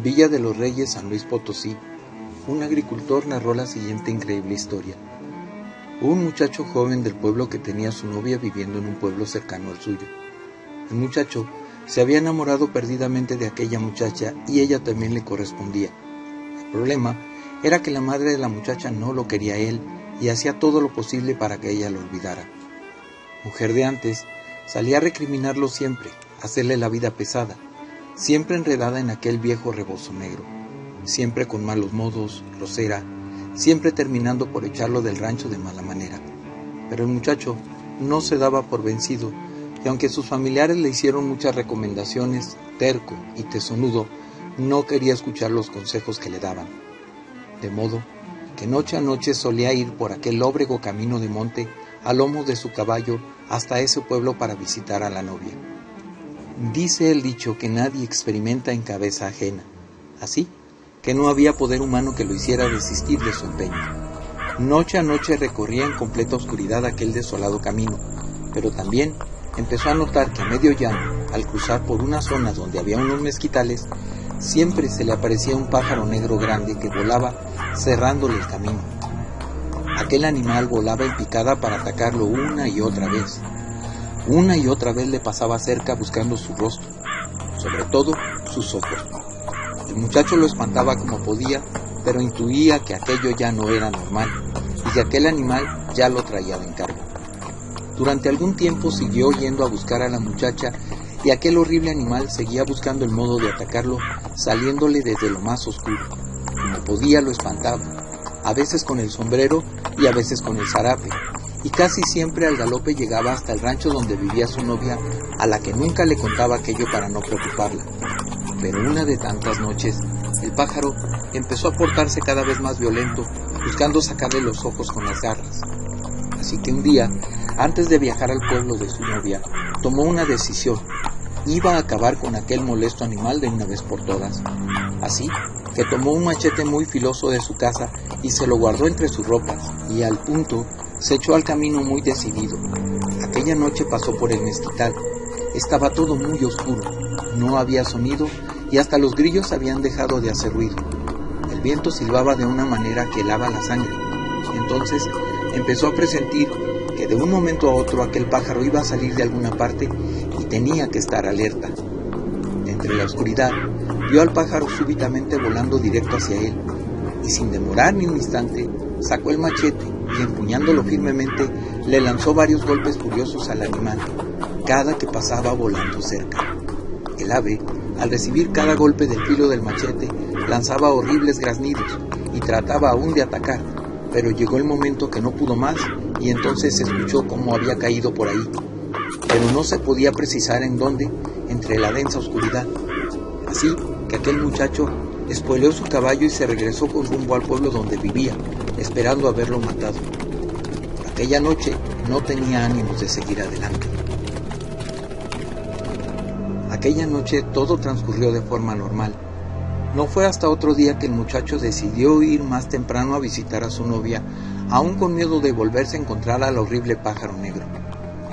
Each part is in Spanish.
Villa de los Reyes, San Luis Potosí, un agricultor narró la siguiente increíble historia. Hubo un muchacho joven del pueblo que tenía a su novia viviendo en un pueblo cercano al suyo. El muchacho se había enamorado perdidamente de aquella muchacha y ella también le correspondía. El problema era que la madre de la muchacha no lo quería a él y hacía todo lo posible para que ella lo olvidara. Mujer de antes, salía a recriminarlo siempre, a hacerle la vida pesada, siempre enredada en aquel viejo rebozo negro, siempre con malos modos, grosera, siempre terminando por echarlo del rancho de mala manera. Pero el muchacho no se daba por vencido, y aunque sus familiares le hicieron muchas recomendaciones, terco y tesonudo, no quería escuchar los consejos que le daban. De modo que noche a noche solía ir por aquel lóbrego camino de monte a lomo de su caballo hasta ese pueblo para visitar a la novia. Dice el dicho que nadie experimenta en cabeza ajena, así que no había poder humano que lo hiciera desistir de su empeño. Noche a noche recorría en completa oscuridad aquel desolado camino, pero también empezó a notar que a medio llano, al cruzar por una zona donde había unos mezquitales, siempre se le aparecía un pájaro negro grande que volaba cerrándole el camino. Aquel animal volaba en picada para atacarlo una y otra vez. Una y otra vez le pasaba cerca buscando su rostro, sobre todo sus ojos. El muchacho lo espantaba como podía, pero intuía que aquello ya no era normal y que aquel animal ya lo traía de encargo. Durante algún tiempo siguió yendo a buscar a la muchacha y aquel horrible animal seguía buscando el modo de atacarlo, saliéndole desde lo más oscuro. Como podía lo espantaba, a veces con el sombrero y a veces con el zarape, y casi siempre al galope llegaba hasta el rancho donde vivía su novia, a la que nunca le contaba aquello para no preocuparla. Pero una de tantas noches, el pájaro empezó a portarse cada vez más violento, buscando sacarle los ojos con las garras. Así que un día, antes de viajar al pueblo de su novia, tomó una decisión. Iba a acabar con aquel molesto animal de una vez por todas. Así que tomó un machete muy filoso de su casa y se lo guardó entre sus ropas, y al punto se echó al camino muy decidido. Aquella noche pasó por el mezquital. Estaba todo muy oscuro, no había sonido y hasta los grillos habían dejado de hacer ruido. El viento silbaba de una manera que helaba la sangre. Entonces empezó a presentir que de un momento a otro aquel pájaro iba a salir de alguna parte y tenía que estar alerta. Entre la oscuridad vio al pájaro súbitamente volando directo hacia él y sin demorar ni un instante sacó el machete y empuñándolo firmemente le lanzó varios golpes furiosos al animal, cada que pasaba volando cerca. El ave, al recibir cada golpe del filo del machete, lanzaba horribles graznidos y trataba aún de atacar, pero llegó el momento que no pudo más y entonces se escuchó cómo había caído por ahí, pero no se podía precisar en dónde, entre la densa oscuridad. Así que aquel muchacho espoleó su caballo y se regresó con rumbo al pueblo donde vivía, esperando haberlo matado. Por aquella noche no tenía ánimos de seguir adelante. Aquella noche todo transcurrió de forma normal. No fue hasta otro día que el muchacho decidió ir más temprano a visitar a su novia, aún con miedo de volverse a encontrar al horrible pájaro negro.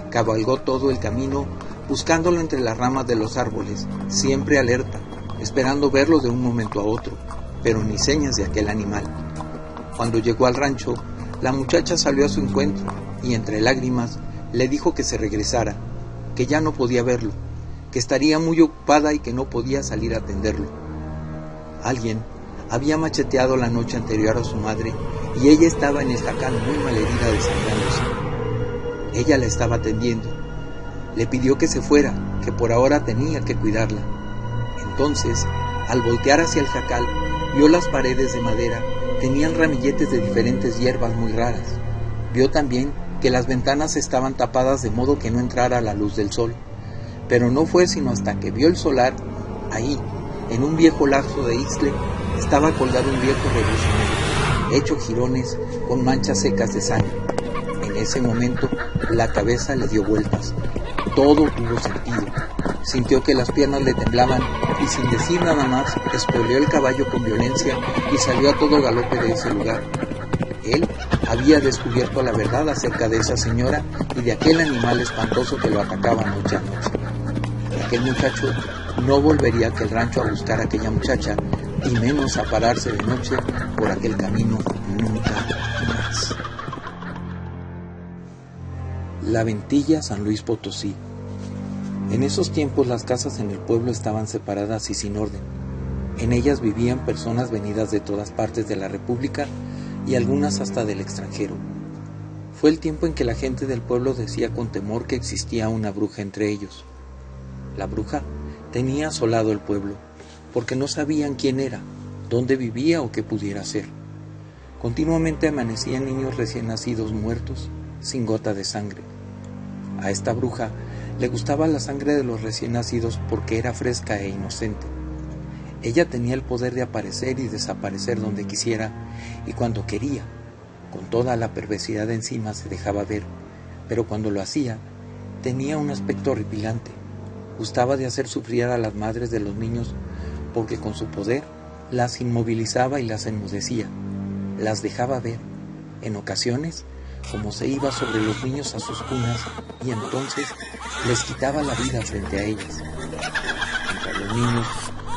Cabalgó todo el camino, buscándolo entre las ramas de los árboles, siempre alerta, esperando verlo de un momento a otro, pero ni señas de aquel animal. Cuando llegó al rancho, la muchacha salió a su encuentro y entre lágrimas le dijo que se regresara, que ya no podía verlo, que estaría muy ocupada y que no podía salir a atenderlo. Alguien había macheteado la noche anterior a su madre y ella estaba en el jacal muy malherida, desangrándose. Ella la estaba atendiendo. Le pidió que se fuera, que por ahora tenía que cuidarla. Entonces, al voltear hacia el jacal, vio las paredes de madera, tenían ramilletes de diferentes hierbas muy raras. Vio también que las ventanas estaban tapadas de modo que no entrara la luz del sol. Pero no fue sino hasta que vio el solar, ahí, en un viejo lazo de isle, estaba colgado un viejo rebozo negro, hecho jirones con manchas secas de sangre. En ese momento, la cabeza le dio vueltas. Todo tuvo sentido. Sintió que las piernas le temblaban y sin decir nada más, espoleó el caballo con violencia y salió a todo galope de ese lugar. Él había descubierto la verdad acerca de esa señora y de aquel animal espantoso que lo atacaba noche a noche. Aquel muchacho no volvería a aquel rancho a buscar a aquella muchacha, y menos a pararse de noche por aquel camino nunca más. La Ventilla, San Luis Potosí. En esos tiempos las casas en el pueblo estaban separadas y sin orden. En ellas vivían personas venidas de todas partes de la República y algunas hasta del extranjero. Fue el tiempo en que la gente del pueblo decía con temor que existía una bruja entre ellos. La bruja tenía asolado el pueblo, porque no sabían quién era, dónde vivía o qué pudiera ser. Continuamente amanecían niños recién nacidos muertos, sin gota de sangre. A esta bruja le gustaba la sangre de los recién nacidos porque era fresca e inocente. Ella tenía el poder de aparecer y desaparecer donde quisiera y cuando quería. Con toda la perversidad encima se dejaba ver, pero cuando lo hacía, tenía un aspecto horripilante. Gustaba de hacer sufrir a las madres de los niños porque con su poder las inmovilizaba y las enmudecía, las dejaba ver, en ocasiones, como se iba sobre los niños a sus cunas y entonces les quitaba la vida frente a ellas. Mientras los niños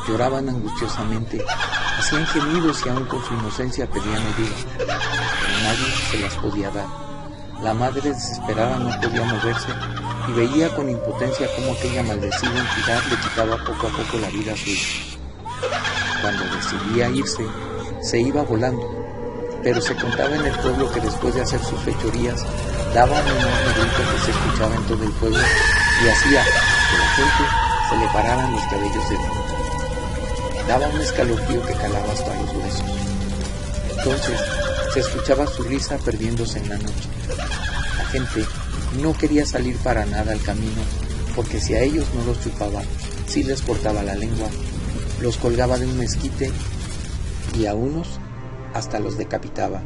lloraban angustiosamente, hacían gemidos y aún con su inocencia pedían ayuda, pero nadie se las podía dar. La madre desesperada no podía moverse y veía con impotencia cómo aquella maldecida entidad le quitaba poco a poco la vida a su hijo. Cuando decidía irse, se iba volando, pero se contaba en el pueblo que después de hacer sus fechorías, daba un enorme grito que se escuchaba en todo el pueblo y hacía que la gente se le pararan los cabellos de punta. Daba un escalofrío que calaba hasta los huesos. Entonces se escuchaba su risa perdiéndose en la noche. La gente no quería salir para nada al camino, porque si a ellos no los chupaba, sí les cortaba la lengua, los colgaba de un mezquite y a unos hasta los decapitaba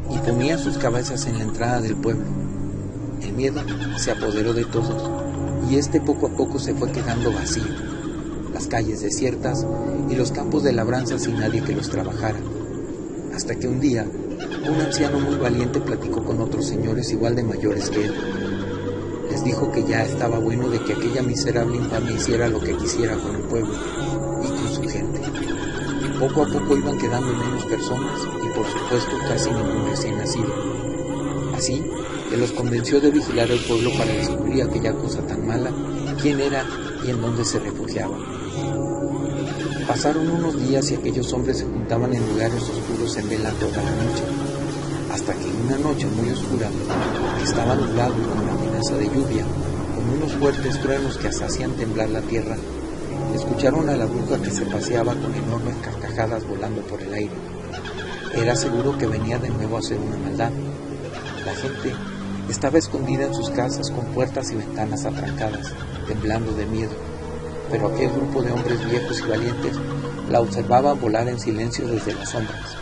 y ponía sus cabezas en la entrada del pueblo. El miedo se apoderó de todos y poco a poco se fue quedando vacío, las calles desiertas y los campos de labranza sin nadie que los trabajara, hasta que un día un anciano muy valiente platicó con otros señores igual de mayores que él. Les dijo que ya estaba bueno de que aquella miserable infamia hiciera lo que quisiera con el pueblo y con su gente. Poco a poco iban quedando menos personas y por supuesto casi ningún recién nacido. Así que los convenció de vigilar el pueblo para descubrir aquella cosa tan mala, quién era y en dónde se refugiaba. Pasaron unos días y aquellos hombres se juntaban en lugares oscuros en vela toda la noche, hasta que en una noche muy oscura, que estaba nublado y con amenaza de lluvia, con unos fuertes truenos que hacían temblar la tierra, escucharon a la bruja que se paseaba con enormes carcajadas volando por el aire. Era seguro que venía de nuevo a hacer una maldad. La gente estaba escondida en sus casas con puertas y ventanas atrancadas, temblando de miedo, pero aquel grupo de hombres viejos y valientes la observaban volar en silencio desde las sombras.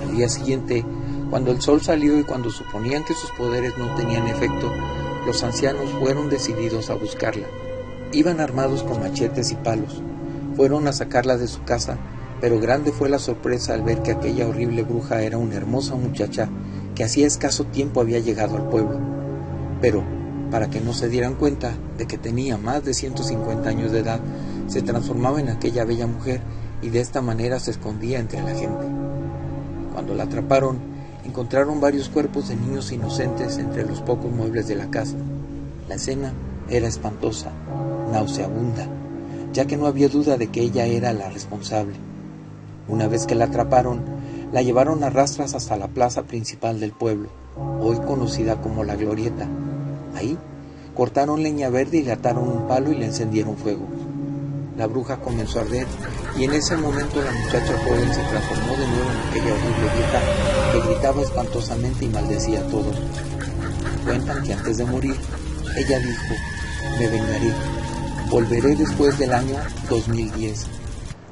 Al día siguiente, cuando el sol salió y cuando suponían que sus poderes no tenían efecto, los ancianos fueron decididos a buscarla. Iban armados con machetes y palos. Fueron a sacarla de su casa, pero grande fue la sorpresa al ver que aquella horrible bruja era una hermosa muchacha que hacía escaso tiempo había llegado al pueblo. Pero, para que no se dieran cuenta de que tenía más de 150 años de edad, se transformaba en aquella bella mujer y de esta manera se escondía entre la gente. Cuando la atraparon, encontraron varios cuerpos de niños inocentes entre los pocos muebles de la casa. La escena era espantosa, nauseabunda, ya que no había duda de que ella era la responsable. Una vez que la atraparon, la llevaron a rastras hasta la plaza principal del pueblo, hoy conocida como La Glorieta. Ahí cortaron leña verde y le ataron un palo y le encendieron fuego. La bruja comenzó a arder y en ese momento la muchacha joven se transformó de nuevo en aquella horrible vieja que gritaba espantosamente y maldecía a todos. Cuentan que antes de morir, ella dijo: «Me vengaré, volveré después del año 2010».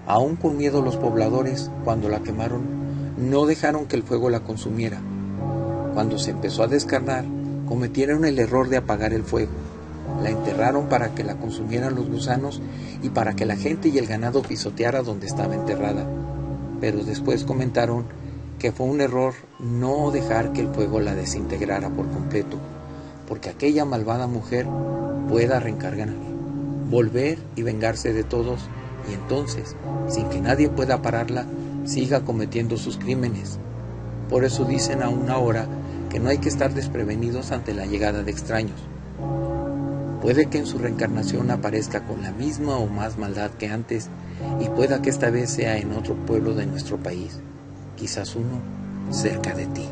Aún con miedo los pobladores, cuando la quemaron, no dejaron que el fuego la consumiera. Cuando se empezó a descarnar, cometieron el error de apagar el fuego. La enterraron para que la consumieran los gusanos y para que la gente y el ganado pisoteara donde estaba enterrada. Pero después comentaron que fue un error no dejar que el fuego la desintegrara por completo, porque aquella malvada mujer pueda reencarnar. volver y vengarse de todos, y entonces, sin que nadie pueda pararla, siga cometiendo sus crímenes. Por eso dicen aún ahora que no hay que estar desprevenidos ante la llegada de extraños. Puede que en su reencarnación aparezca con la misma o más maldad que antes, y pueda que esta vez sea en otro pueblo de nuestro país, quizás uno cerca de ti.